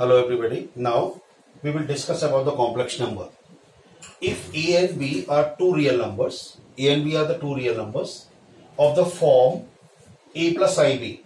Hello everybody. Now we will discuss about the complex number. If A and B are two real numbers, A and B are the two real numbers of the form A plus IB.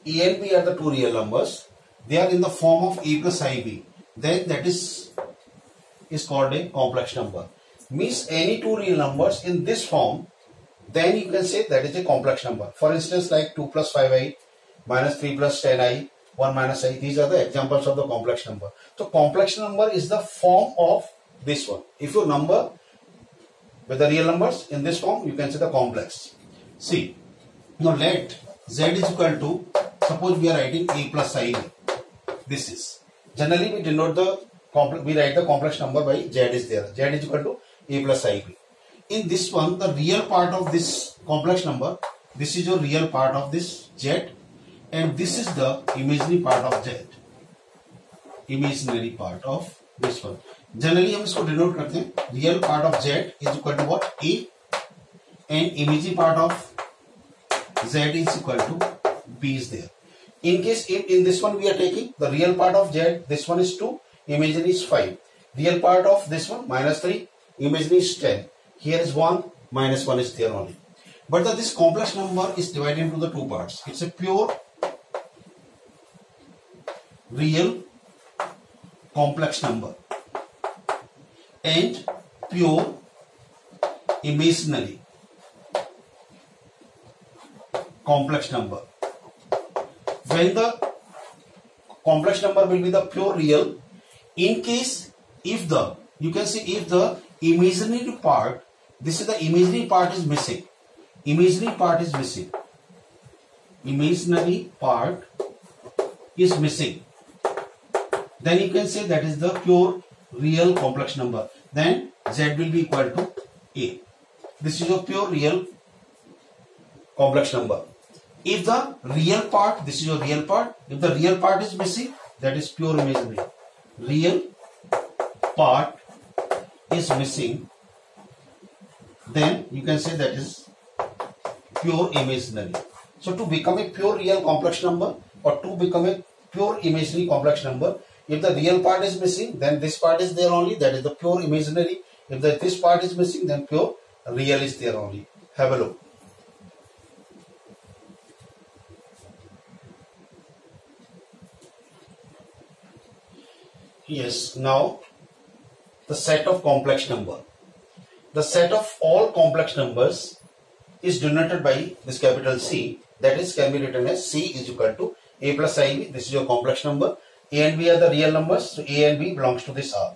A and B are the two real numbers. They are in the form of A plus IB. Then that is called a complex number. Means any two real numbers in this form, then you can say that is a complex number. For instance, like 2 plus 5i minus 3 plus 10i, 1 minus I. These are the examples of the complex number. So complex number is the form of this one. If your number with the real numbers in this form, you can say the complex. See, now let z is equal to, suppose we are writing a plus ib. This is generally we denote the we write the complex number by z is there. Z is equal to a plus ib. In this one, the real part of this complex number, this is your real part of this z, and this is the imaginary part of z. Imaginary part of this one. Generally हम इसको denote करते हैं. Real part of z is equal to what? A, and imaginary part of z is equal to b is there. In case if in this one we are taking the real part of z, this one is 2, imaginary is 5. Real part of this one minus 3, imaginary is 10. Here is 1, minus 1 is there only. But this complex number is divided into the two parts. It's a pure real complex number and pure imaginary complex number. When the complex number will be the pure real, in case if the, you can see if the imaginary part, this is the imaginary part is missing. Imaginary part is missing. Imaginary part is missing. Then you can say that is the pure real complex number. Then z will be equal to a. This is your pure real complex number. If the real part, this is your real part. If the real part is missing, that is pure imaginary. Real part is missing, then you can say that is pure imaginary. So to become a pure real complex number or to become a pure imaginary complex number, if the real part is missing, then this part is there only, that is the pure imaginary. If this part is missing, then pure real is there only. Have a look. Yes, now the set of complex number. The set of all complex numbers is denoted by this capital C, that is can be written as C is equal to A plus IB. This is your complex number. A and B are the real numbers, so A and B belongs to this R.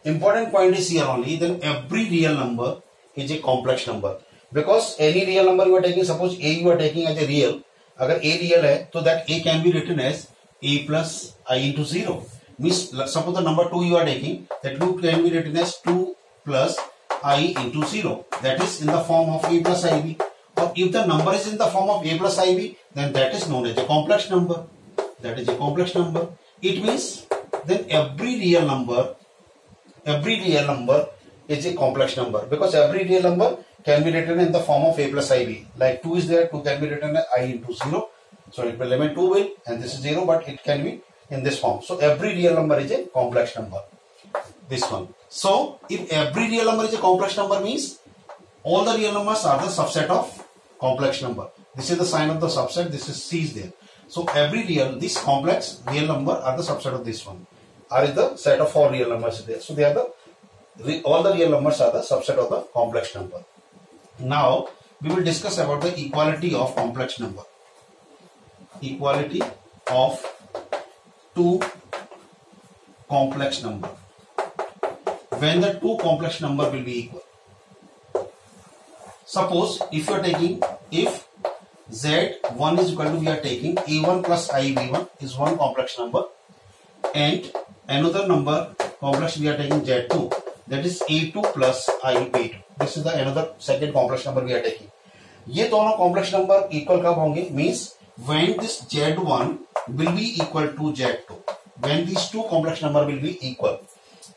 Important point is here only, then every real number is a complex number. Because any real number you are taking, suppose A you are taking as a real, agar A real hai, so that A can be written as A plus I into 0. Means suppose the number 2 you are taking, that 2 can be written as 2 plus I into 0. That is in the form of A plus IB. Or if the number is in the form of A plus IB, then that is known as a complex number. That is a complex number. It means then every real number is a complex number, because every real number can be written in the form of A plus IB. Like 2 is there, 2 can be written as I into 0. So it will remain 2 will, and this is 0, but it can be in this form. So every real number is a complex number. This one. So if every real number is a complex number, means all the real numbers are the subset of complex number. This is the sign of the subset. This is C is there. So every real, this complex real number are the subset of this one. R is the set of all real numbers there. So they are the all the real numbers are the subset of the complex number. Now we will discuss about the equality of complex number. Equality of two complex number. When the two complex number will be equal. Suppose if you are taking, if z1 is equal to, we are taking a1 plus ib1 is one complex number, and another number complex we are taking z2, that is a2 plus ib2. This is the another second complex number we are taking. ये दोनों complex number equal कब होंगे? Means when this z1 will be equal to z2. When these two complex number will be equal.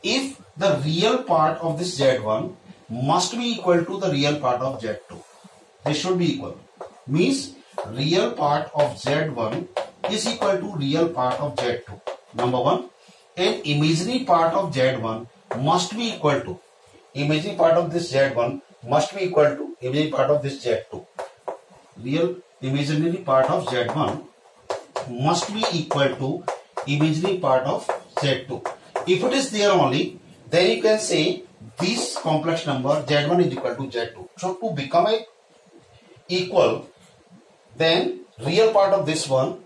If the real part of this z1 must be equal to the real part of z2. They should be equal. Means real part of z1 is equal to real part of z2. number one, and imaginary part of Z1 must be equal to, imaginary part of this Z1 must be equal to imaginary part of this Z2. Real imaginary part of Z1 must be equal to imaginary part of Z2. If it is there only, then you can say this complex number Z1 is equal to Z2. So to become a equal, then real part of this one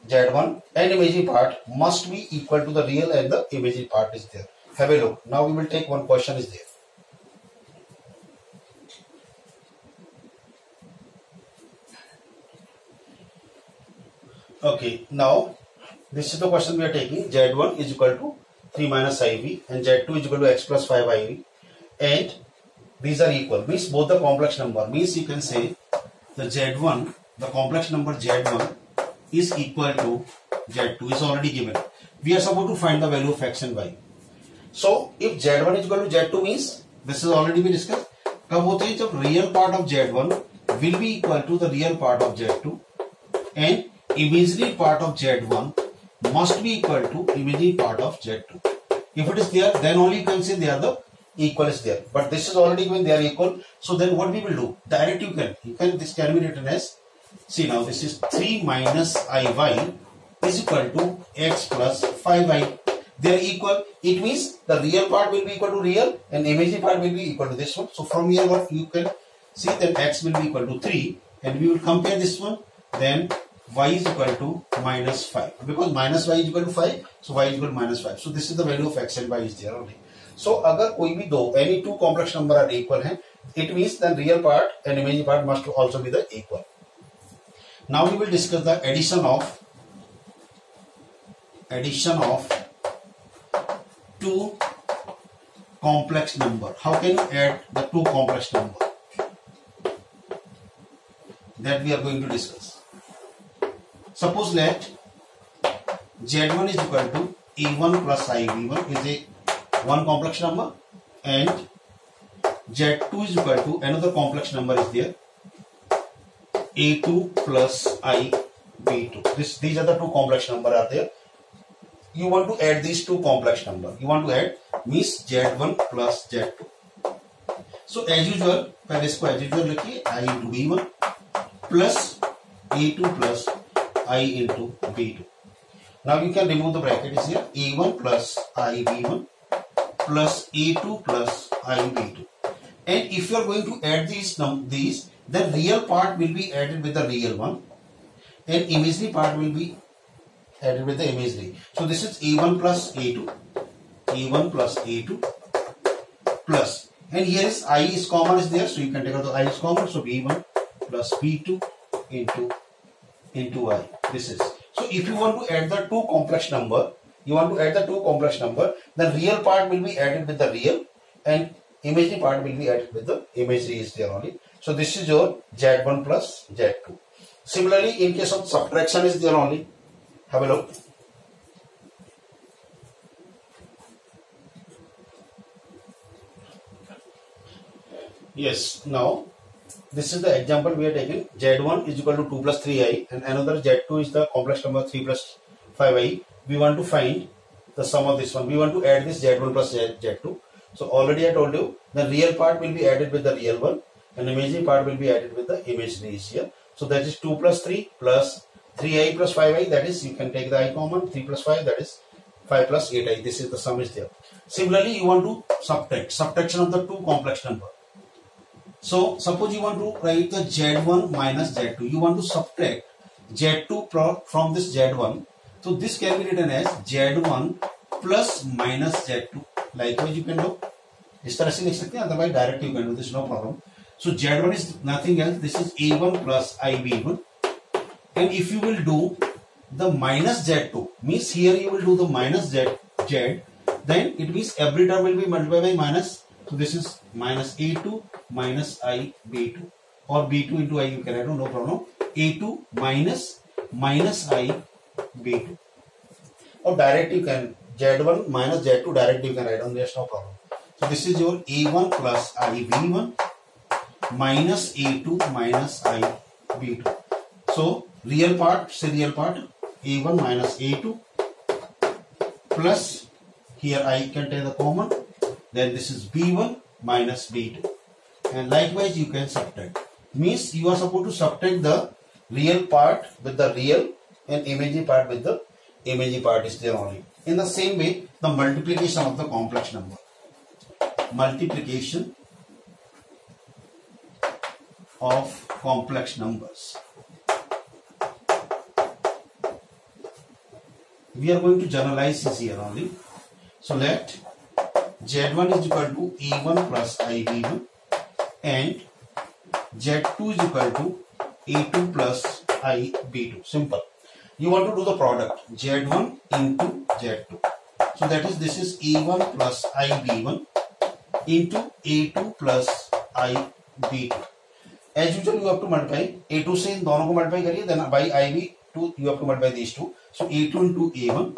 Z1 and imaginary part must be equal to the real and the imaginary part is there. Have a look. Now we will take one question is there. Okay, now this is the question we are taking. Z1 is equal to 3 minus IV and Z2 is equal to x plus 5 IV, and these are equal, means both the complex number, means you can say the Z1, the complex number Z1 is equal to Z2 is already given. We are supposed to find the value of x and y. So if Z1 is equal to Z2 means this is already been discussed. कब होते हैं जब real part of Z1 will be equal to the real part of Z2 and imaginary part of Z1 must be equal to imaginary part of Z2. If it is there, then only you can say they are the equal is there. But this is already given, they are equal. So then what we will do? Direct this can be written as, see now this is 3 minus IY is equal to x plus 5y. They are equal. It means the real part will be equal to real and imaginary part will be equal to this one. So from here what you can see that x will be equal to 3 and we will compare this one. Then y is equal to minus 5 because minus y is equal to 5. So y is equal to minus 5. So this is the value of x and y is there only. So अगर कोई भी दो any two complex number are equal हैं, it means the real part and imaginary part must also be the equal. Now we will discuss the addition of two complex number. How can you add the two complex number? That we are going to discuss. Suppose let Z1 is equal to A1 plus IV1 is a one complex number and Z2 is equal to another complex number is there, A2 plus IB2. These are the two complex number are there. You want to add these two complex number. You want to add means Z1 plus Z2. So as usual, पहले इसको as usual लिखिए I into B1 plus A2 plus I into B2. Now you can remove the bracket is here, A1 plus IB1 plus A2 plus IB2. And if you are going to add these, then real part will be added with the real one and imaginary part will be added with the imaginary. So this is A1 plus A2, A1 plus A2 plus, and here is I is common is there, so you can take out the I is common, so B1 plus B2 into I. This is, so if you want to add the two complex number, the real part will be added with the real and imaginary part will be added with the imaginary is there only. So this is your Z1 plus Z2. Similarly, in case of subtraction is there only. Have a look. Yes, now this is the example we are taking. Z1 is equal to 2 plus 3i and another Z2 is the complex number 3 plus 5i. We want to find the sum of this one. We want to add this Z1 plus Z2. So already I told you the real part will be added with the real one and imaginary part will be added with the imaginary is here. So that is 2 plus 3 plus 3i plus 5i, that is you can take the I common, 3 plus 5 that is 5 plus 8i. This is the sum is there. Similarly you want to subtraction of the two complex number. So suppose you want to write the Z1 minus Z2. You want to subtract Z2 from this Z1. So this can be written as Z1 plus minus Z2. Likewise you can do. इस तरह से लिख सकते हैं, otherwise direct you can do this, no problem. So Z1 is nothing else. This is A1 plus IB1. And if you will do the minus Z2, means here you will do the minus Z, then it means every term will be multiplied by minus. So this is minus A2 minus IB2 or B2 into I you can add, no problem. A2 minus IB2 or direct you can Z1 minus Z2 direct you can write on, there's no problem. So this is your A1 plus IB1 minus A2 minus IB2. So real part, say real part A1 minus A2 plus here I can take the common, then this is b1 minus b2, and likewise you can subtract. Means you are supposed to subtract the real part with the real and imaginary part with the imaginary part is there only. In the same way, the multiplication of the complex number. Multiplication of complex numbers. We are going to generalize this here only. So let Z1 is equal to A1 plus IB1 and Z2 is equal to A2 plus IB2. Simple. You want to do the product Z1 into Z2. So that is, this is A1 plus IB1 into A2 plus IB2. As usual, you have to multiply A2 से इन दोनों को multiply करिए, then by IB2 you have to multiply these two. So A2 into A1,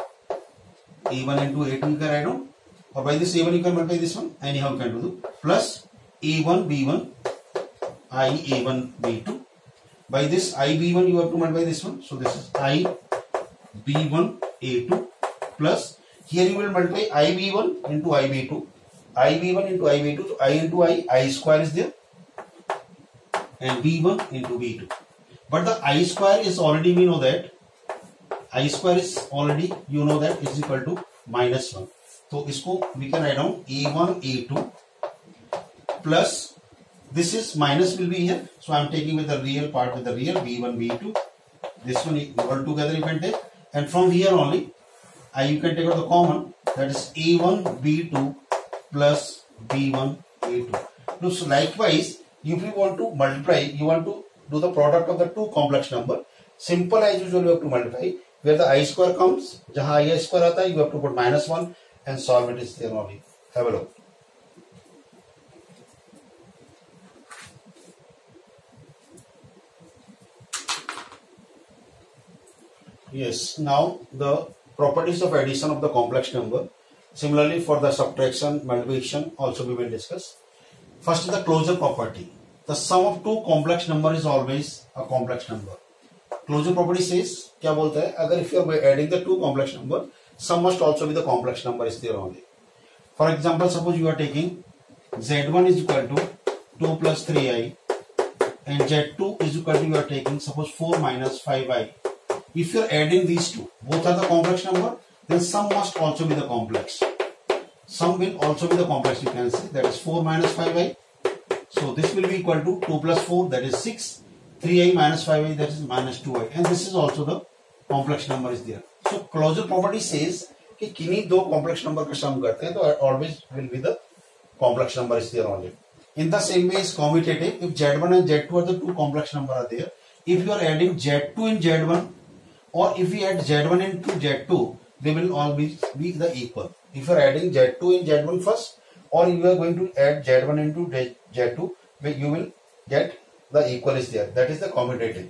A1 into A2 you can write down, or by this A1 you can multiply this one. Anyhow you can do plus A1 B1 I A1 B2. By this I B1 you have to multiply this one. So this is I B1 A2 plus here you will multiply I B1 into I B2. I B1 into I B2. So I into I square is there, and B1 into B2. But the I square is already, we know that I square is already, you know that is equal to minus 1. So isko we can write down A1 A2 plus this is minus will be here. So I am taking with the real part with the real B1 B2. This one all together you can take, and from here only you can take out the common, that is A1 B2 plus B1 A2. So likewise, if you want to multiply, you want to do the product of the two complex number, simple as usual you have to multiply. Where the I square comes, jahan I square aata hai, you have to put minus 1 and solve it is there only. Have a look. Yes, now the properties of addition of the complex number. Similarly for the subtraction, multiplication also we will discuss. First is the closure property. The sum of two complex number is always a complex number. Closure property says, क्या बोलता है, अगर if you are adding the two complex number, sum must also be the complex number is there only. For example, suppose you are taking Z1 is equal to 2 plus 3i and Z2 is equal to, you are taking suppose 4 minus 5i. If you are adding these two, both are the complex number, then sum must also be the complex. Sum will also be the complex, you can say, that is 4 minus 5i. So this will be equal to 2 plus 4, that is 6. 3i minus 5i, that is minus 2i, and this is also the complex number is there. So closure property says कि किन्हीं दो complex number का sum करते हैं तो always will be the complex number is there only. In the same way is commutative. If Z1 and Z2 are the two complex number are there, if you are adding Z2 in Z1 or if we add Z1 into Z2, they will always be the equal. If you are adding Z2 in Z1 first, or you are going to add Z1 into Z2, you will get the equal is there. That is the commutative.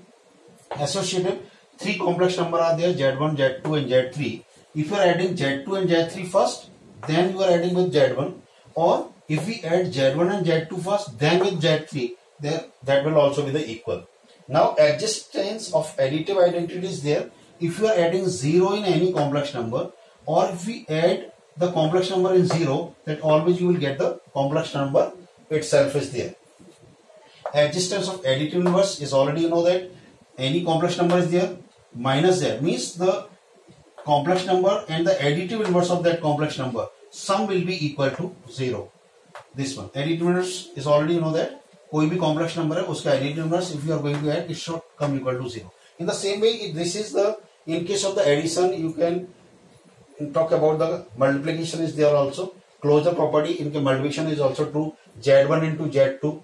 Associative, three complex number are there, Z1, Z2 and Z3. If you are adding Z2 and Z3 first, then you are adding with Z1, or if we add Z1 and Z2 first, then with Z3, then that will also be the equal. Now existence of additive identity is there. If you are adding 0 in any complex number, or if we add the complex number in 0, that always you will get the complex number itself is there. Existence of additive inverse is already, you know that any complex number is there, minus z means the complex number and the additive inverse of that complex number, sum will be equal to 0. This one, additive inverse is already, you know that कोई भी complex number है उसका additive inverse if you are going to add, it should come equal to 0. In the same way, this is the, in case of the addition, you can talk about the multiplication is there also. Closure property in the multiplication is also true. Z1 into Z2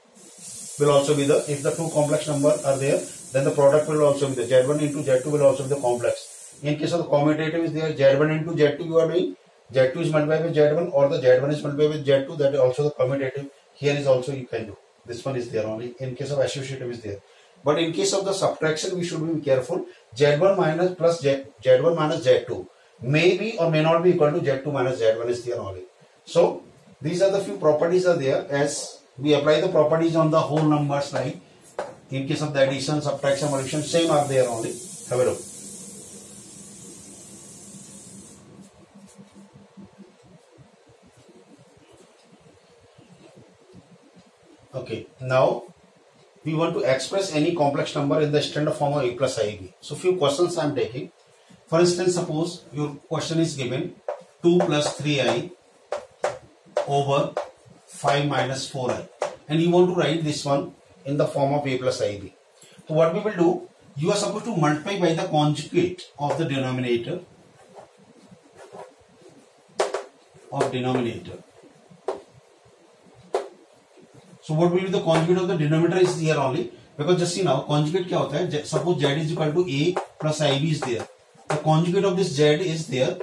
will also be the, if the two complex numbers are there, then the product will also be the Z1 into Z2 will also be the complex. In case of the commutative is there, Z1 into Z2 you are doing, Z2 is multiplied with Z1 or the Z1 is multiplied with Z2, that is also the commutative. Here is also you can do. This one is there only. In case of associative is there. But in case of the subtraction, we should be careful. Z1 minus plus Z1 minus Z2 may be or may not be equal to Z2 minus Z1 is there only. So these are the few properties are there. As we apply the properties on the whole numbers, like in case of the addition, subtraction, multiplication, same are there only. Have a look. Okay, now we want to express any complex number in the standard form of a plus ib. So few questions I am taking. For instance, suppose your question is given 2 plus 3i over 5 minus 4i, and you want to write this one in the form of a plus ib. So what we will do, you are supposed to multiply by the conjugate of the denominator So what will be the conjugate of the denominator is here only, because just see now conjugate क्या होता है, suppose z is equal to a plus ib is there, the conjugate of this z is there,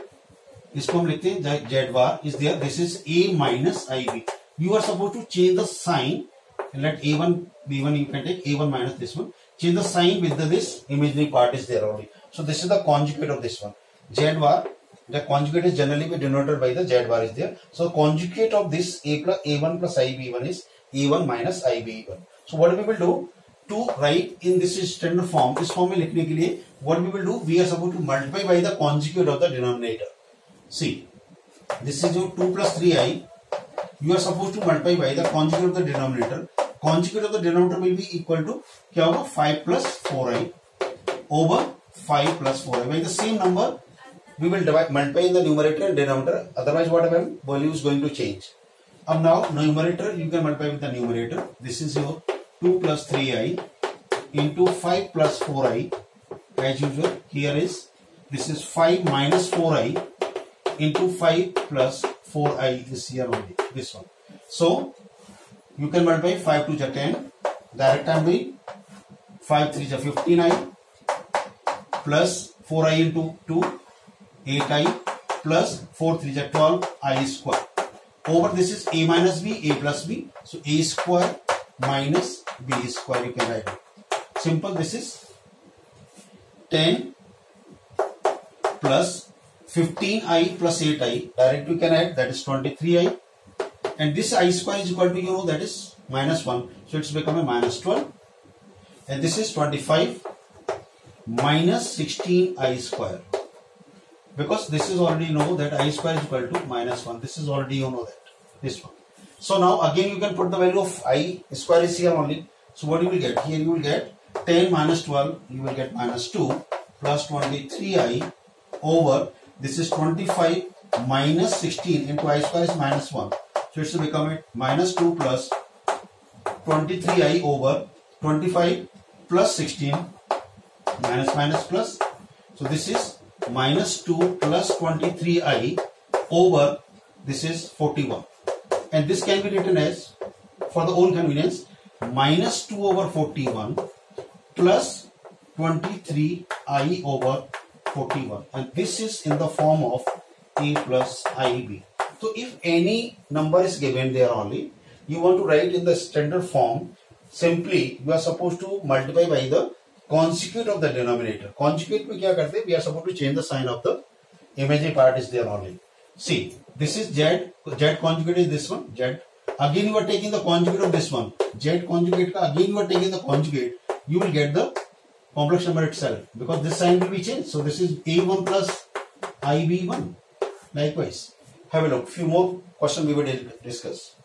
इसको हम लिखते हैं z bar is there, this is a minus ib. You are supposed to change the sign, let a1 b1, you can take a1 minus this one, change the sign with this imaginary part is there only. So this is the conjugate of this one, z bar. The conjugate is generally denoted by the z bar is there. So conjugate of this a1 plus ib1 is a1 minus ib1. So what we will do to write in this standard form, इस form में लिखने के लिए what we will do, we are supposed to multiply by the conjugate of the denominator. See, this is your 2 plus 3i. You are supposed to multiply by the conjugate of the denominator. Conjugate of the denominator will be equal to क्या होगा 5 plus 4i over 5 plus 4i. By the same number we will multiply in the numerator and denominator. Otherwise, what happen? Value is going to change. Now numerator you can multiply with the numerator. This is your 2 plus 3i into 5 plus 4i. As usual, here is this is 5 minus 4i into 5 plus 4i is here only. This one. So you can multiply 5 to the 10. Direct I am doing 5 3 is 15i plus 4i into 2. 8i plus 4 3 is 12i square. Over this is a minus b, a plus b. So a square minus b square you can write it. Simple. This is 10 plus 15i plus 8i. Direct you can add, that is 23i. And this I square is equal to, that is minus 1. So it's become a minus 12. And this is 25 minus 16i square. Because this is already that I square is equal to minus 1. This is already that. This one. So now again you can put the value of I square is here only. So what you will get? Here you will get 10 minus 12. You will get minus 2 plus 23i over this is 25 minus 16 into I square is minus 1. So it's to become it minus 2 plus 23i over 25 plus 16 minus minus plus. So this is minus 2 plus 23i over this is 41, and this can be written as, for the own convenience, minus 2 over 41 plus 23i over 41, and this is in the form of a plus ib. So if any number is given there only, you want to write in the standard form, simply you are supposed to multiply by the conjugate of the denominator. Conjugate में क्या करते हैं? We are supposed to change the sign of the imaginary part is there only. See, this is z. Z conjugate is this one. Z. Again you are taking the conjugate of this one. Z conjugate का again you are taking the conjugate. You will get the complex number itself, because this sign will be changed. So this is a1 plus ib1. Likewise, have a look. Few more questions we will discuss.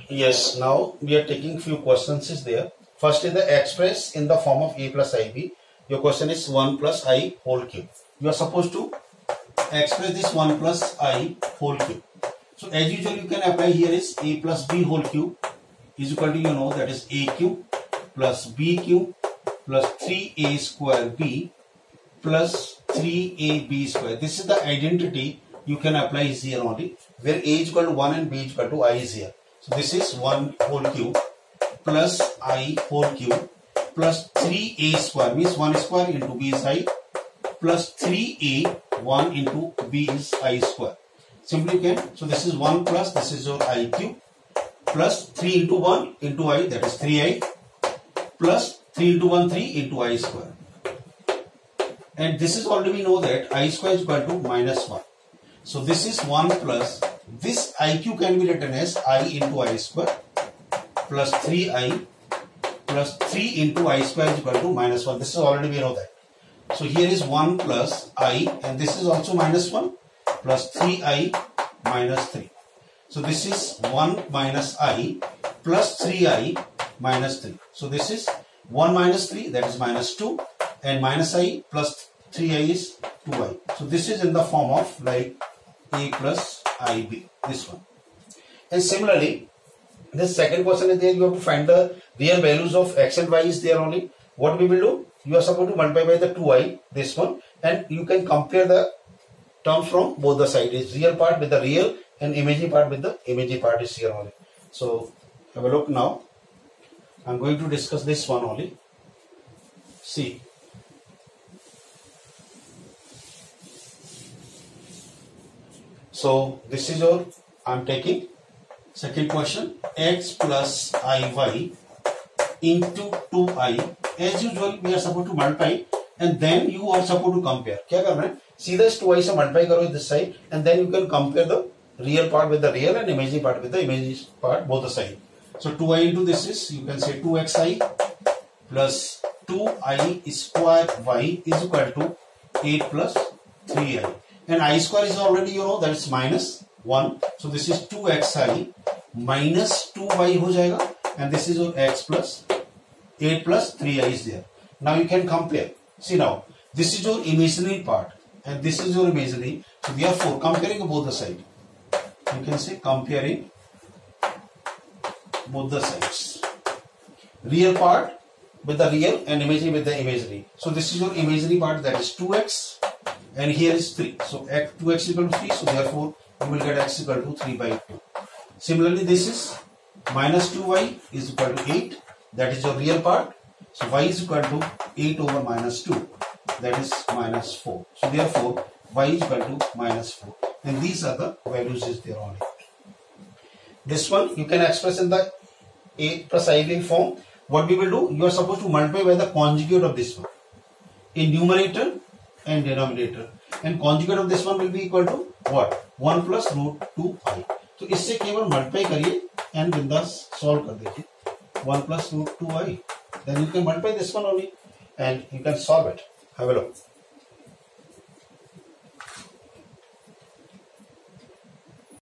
Yes, now we are taking few questions is there. First is the express in the form of a plus ib. Your question is 1 plus i whole cube. You are supposed to express this 1 plus i whole cube. So as usual you can apply here is a plus b whole cube is equal to that is a cube plus b cube plus 3a square b plus 3ab square. This is the identity you can apply is here only, where a is equal to 1 and b is equal to I is here. So this is 1 whole cube plus I whole cube plus 3a square, means 1 square into b is I, plus 3a 1 into b is I square. Simply you can, so this is 1 plus this is your I cube plus 3 into 1 into I, that is 3i, plus 3 into 1 3 into I square. And this is already we know that I square is equal to minus 1. So this is 1 plus this IQ can be written as I into I square plus 3i plus 3 into I square is equal to minus 1. This is already we know that. So here is 1 plus I, and this is also minus 1 plus 3I minus 3. So this is 1 minus I plus 3I minus 3. So this is 1 minus 3, that is minus 2, and minus I plus 3I is 2I. So this is in the form of like A plus IB, this one. And similarly, this second question is there, you have to find the real values of x and y is there only. What we will do? You are supposed to multiply by the 2i, this one, and you can compare the terms from both the sides. Real part with the real and imaginary part with the imaginary part is here only. So have a look now. I am going to discuss this one only. See. So this is your, I am taking second question, x plus iy into 2i. As usual, we are supposed to multiply and then you are supposed to compare. क्या करना है? सीधा इस 2i से multiply करो this side and then you can compare the real part with the real and imaginary part with the imaginary part both the side. So 2i into this is, you can say 2xi plus 2i square y is equal to 8 plus 3i. And I square is already, you know, that is minus 1. So this is 2xi minus 2y हो जाएगा and this is your x plus 8 plus 3i is there. Now you can compare. See now, this is your imaginary part and this is your imaginary. So therefore, comparing both the sides. You can say comparing both the sides. Real part with the real and imaginary with the imaginary. So this is your imaginary part, that is 2x and here is 3. So 2x is equal to 3. So therefore, you will get x equal to 3 by 2. Similarly, this is minus 2y is equal to 8. That is your real part. So y is equal to 8 over minus 2. That is minus 4. So therefore, y is equal to minus 4. And these are the values is there only. This one you can express in the A plus IB form. What we will do? You are supposed to multiply by the conjugate of this one in numerator and denominator. And conjugate of this one will be equal to what? 1 plus root 2i. So इससे केवल multiply करिए and बिंदास solve कर दीजिए. 1 plus root 2i. Then you can multiply this one only and you can solve it. Have a look.